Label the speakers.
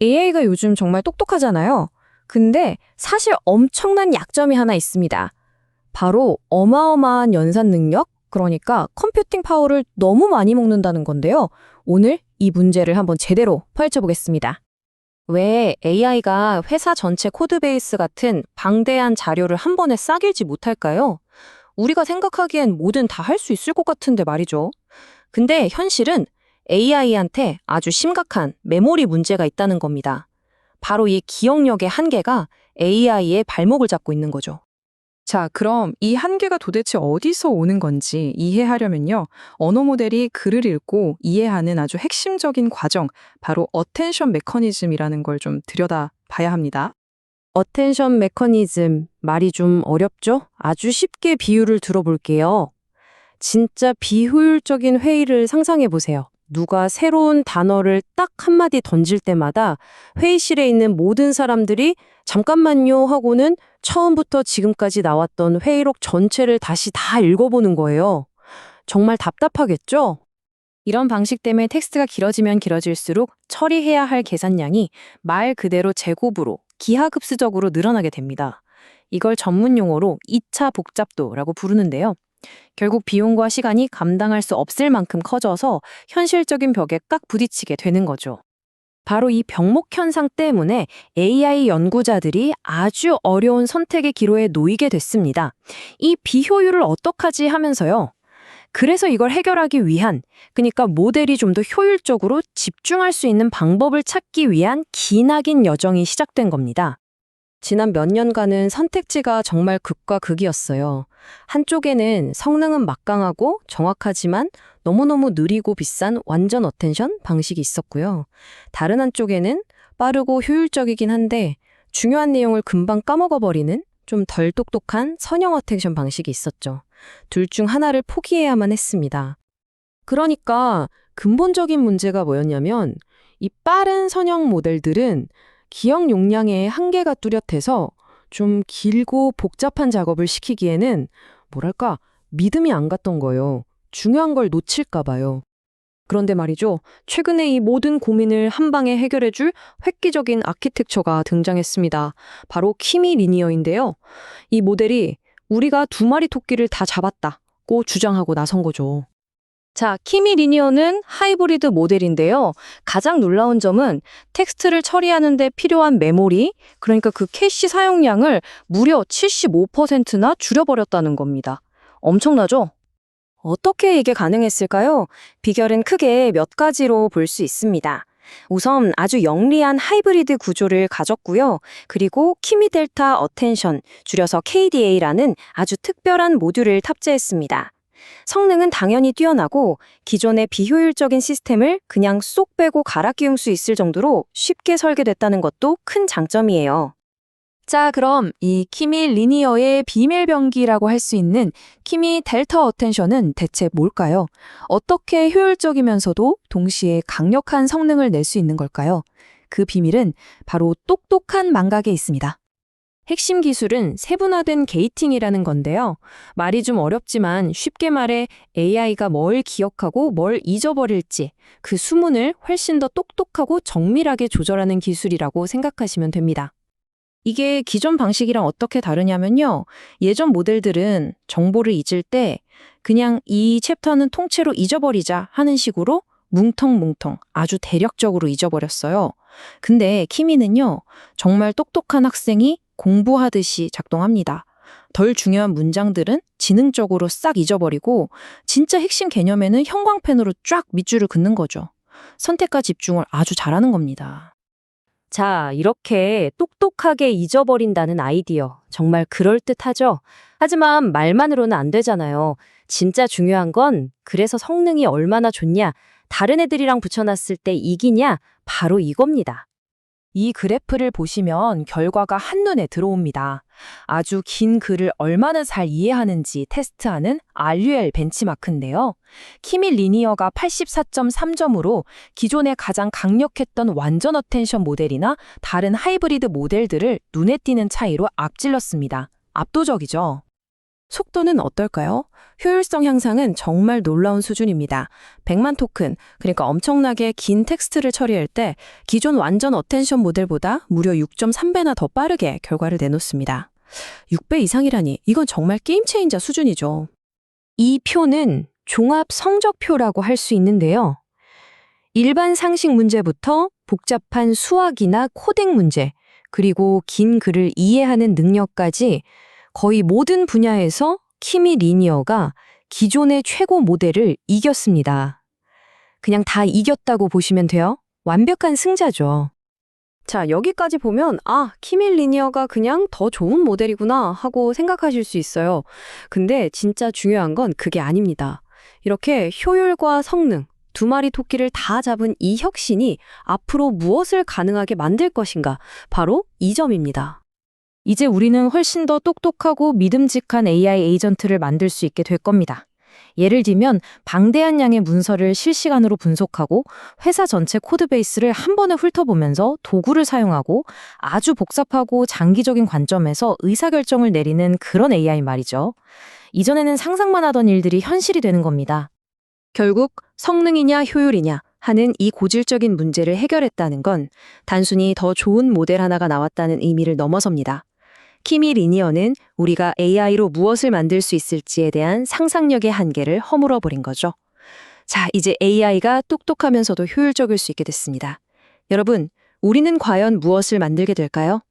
Speaker 1: AI가 요즘 정말 똑똑하잖아요. 근데 사실 엄청난 약점이 하나 있습니다. 바로 어마어마한 연산 능력, 그러니까 컴퓨팅 파워를 너무 많이 먹는다는 건데요. 오늘 이 문제를 한번 제대로 파헤쳐보겠습니다. 왜 AI가 회사 전체 코드베이스 같은 방대한 자료를 한 번에 싹 읽지 못할까요? 우리가 생각하기엔 뭐든 다 할 수 있을 것 같은데 말이죠. 근데 현실은 AI한테 아주 심각한 메모리 문제가 있다는 겁니다. 바로 이 기억력의 한계가 AI의 발목을 잡고 있는 거죠.
Speaker 2: 자, 그럼 이 한계가 도대체 어디서 오는 건지 이해하려면요. 언어 모델이 글을 읽고 이해하는 아주 핵심적인 과정, 바로 어텐션 메커니즘이라는 걸 좀 들여다 봐야 합니다.
Speaker 1: 어텐션 메커니즘, 말이 좀 어렵죠? 아주 쉽게 비유를 들어볼게요. 진짜 비효율적인 회의를 상상해 보세요. 누가 새로운 단어를 딱 한마디 던질 때마다 회의실에 있는 모든 사람들이 잠깐만요 하고는 처음부터 지금까지 나왔던 회의록 전체를 다시 다 읽어보는 거예요. 정말 답답하겠죠? 이런 방식 때문에 텍스트가 길어지면 길어질수록 처리해야 할 계산량이 말 그대로 제곱으로 기하급수적으로 늘어나게 됩니다. 이걸 전문 용어로 2차 복잡도라고 부르는데요. 결국 비용과 시간이 감당할 수 없을 만큼 커져서 현실적인 벽에 깍 부딪히게 되는 거죠. 바로 이 병목 현상 때문에 AI 연구자들이 아주 어려운 선택의 기로에 놓이게 됐습니다. 이 비효율을 어떡하지 하면서요. 그래서 이걸 해결하기 위한, 그러니까 모델이 좀 더 효율적으로 집중할 수 있는 방법을 찾기 위한 기나긴 여정이 시작된 겁니다. 지난 몇 년간은 선택지가 정말 극과 극이었어요. 한쪽에는 성능은 막강하고 정확하지만 너무너무 느리고 비싼 완전 어텐션 방식이 있었고요. 다른 한쪽에는 빠르고 효율적이긴 한데 중요한 내용을 금방 까먹어버리는 좀 덜 똑똑한 선형 어텐션 방식이 있었죠. 둘 중 하나를 포기해야만 했습니다. 그러니까 근본적인 문제가 뭐였냐면 이 빠른 선형 모델들은 기억 용량의 한계가 뚜렷해서 좀 길고 복잡한 작업을 시키기에는 뭐랄까 믿음이 안 갔던 거예요. 중요한 걸 놓칠까 봐요. 그런데 말이죠. 최근에 이 모든 고민을 한 방에 해결해줄 획기적인 아키텍처가 등장했습니다. 바로 키미 리니어인데요. 이 모델이 우리가 두 마리 토끼를 다 잡았다고 주장하고 나선 거죠. 자, 키미 리니어는 하이브리드 모델인데요. 가장 놀라운 점은 텍스트를 처리하는 데 필요한 메모리, 그러니까 그 캐시 사용량을 무려 75%나 줄여버렸다는 겁니다. 엄청나죠? 어떻게 이게 가능했을까요? 비결은 크게 몇 가지로 볼 수 있습니다. 우선 아주 영리한 하이브리드 구조를 가졌고요. 그리고 키미 델타 어텐션, 줄여서 KDA라는 아주 특별한 모듈을 탑재했습니다. 성능은 당연히 뛰어나고 기존의 비효율적인 시스템을 그냥 쏙 빼고 갈아 끼울 수 있을 정도로 쉽게 설계됐다는 것도 큰 장점이에요.
Speaker 2: 자, 그럼 이 키미 리니어의 비밀병기라고 할 수 있는 키미 델타 어텐션은 대체 뭘까요? 어떻게 효율적이면서도 동시에 강력한 성능을 낼 수 있는 걸까요? 그 비밀은 바로 똑똑한 망각에 있습니다.
Speaker 1: 핵심 기술은 세분화된 게이팅이라는 건데요. 말이 좀 어렵지만 쉽게 말해 AI가 뭘 기억하고 뭘 잊어버릴지 그 수문을 훨씬 더 똑똑하고 정밀하게 조절하는 기술이라고 생각하시면 됩니다. 이게 기존 방식이랑 어떻게 다르냐면요. 예전 모델들은 정보를 잊을 때 그냥 이 챕터는 통째로 잊어버리자 하는 식으로 뭉텅뭉텅 아주 대략적으로 잊어버렸어요. 근데 키미는요. 정말 똑똑한 학생이 공부하듯이 작동합니다. 덜 중요한 문장들은 지능적으로 싹 잊어버리고 진짜 핵심 개념에는 형광펜으로 쫙 밑줄을 긋는 거죠. 선택과 집중을 아주 잘하는 겁니다. 자, 이렇게 똑똑하게 잊어버린다는 아이디어 정말 그럴듯하죠? 하지만 말만으로는 안 되잖아요. 진짜 중요한 건 그래서 성능이 얼마나 좋냐, 다른 애들이랑 붙여놨을 때 이기냐, 바로 이겁니다. 이 그래프를 보시면 결과가 한눈에 들어옵니다. 아주 긴 글을 얼마나 잘 이해하는지 테스트하는 RUL 벤치마크인데요. 키미 리니어가 84.3점으로 기존에 가장 강력했던 완전 어텐션 모델이나 다른 하이브리드 모델들을 눈에 띄는 차이로 앞질렀습니다. 압도적이죠. 속도는 어떨까요? 효율성 향상은 정말 놀라운 수준입니다. 100만 토큰, 그러니까 엄청나게 긴 텍스트를 처리할 때 기존 완전 어텐션 모델보다 무려 6.3배나 더 빠르게 결과를 내놓습니다. 6배 이상이라니 이건 정말 게임 체인저 수준이죠. 이 표는 종합 성적표라고 할 수 있는데요. 일반 상식 문제부터 복잡한 수학이나 코딩 문제, 그리고 긴 글을 이해하는 능력까지 거의 모든 분야에서 키미 리니어가 기존의 최고 모델을 이겼습니다. 그냥 다 이겼다고 보시면 돼요. 완벽한 승자죠. 자, 여기까지 보면 키미 리니어가 그냥 더 좋은 모델이구나 하고 생각하실 수 있어요. 근데 진짜 중요한 건 그게 아닙니다. 이렇게 효율과 성능, 두 마리 토끼를 다 잡은 이 혁신이 앞으로 무엇을 가능하게 만들 것인가, 바로 이 점입니다. 이제 우리는 훨씬 더 똑똑하고 믿음직한 AI 에이전트를 만들 수 있게 될 겁니다. 예를 들면 방대한 양의 문서를 실시간으로 분석하고 회사 전체 코드베이스를 한 번에 훑어보면서 도구를 사용하고 아주 복잡하고 장기적인 관점에서 의사결정을 내리는 그런 AI 말이죠. 이전에는 상상만 하던 일들이 현실이 되는 겁니다. 결국 성능이냐 효율이냐 하는 이 고질적인 문제를 해결했다는 건 단순히 더 좋은 모델 하나가 나왔다는 의미를 넘어섭니다. 키미 리니어는 우리가 AI로 무엇을 만들 수 있을지에 대한 상상력의 한계를 허물어 버린 거죠. 자, 이제 AI가 똑똑하면서도 효율적일 수 있게 됐습니다. 여러분, 우리는 과연 무엇을 만들게 될까요?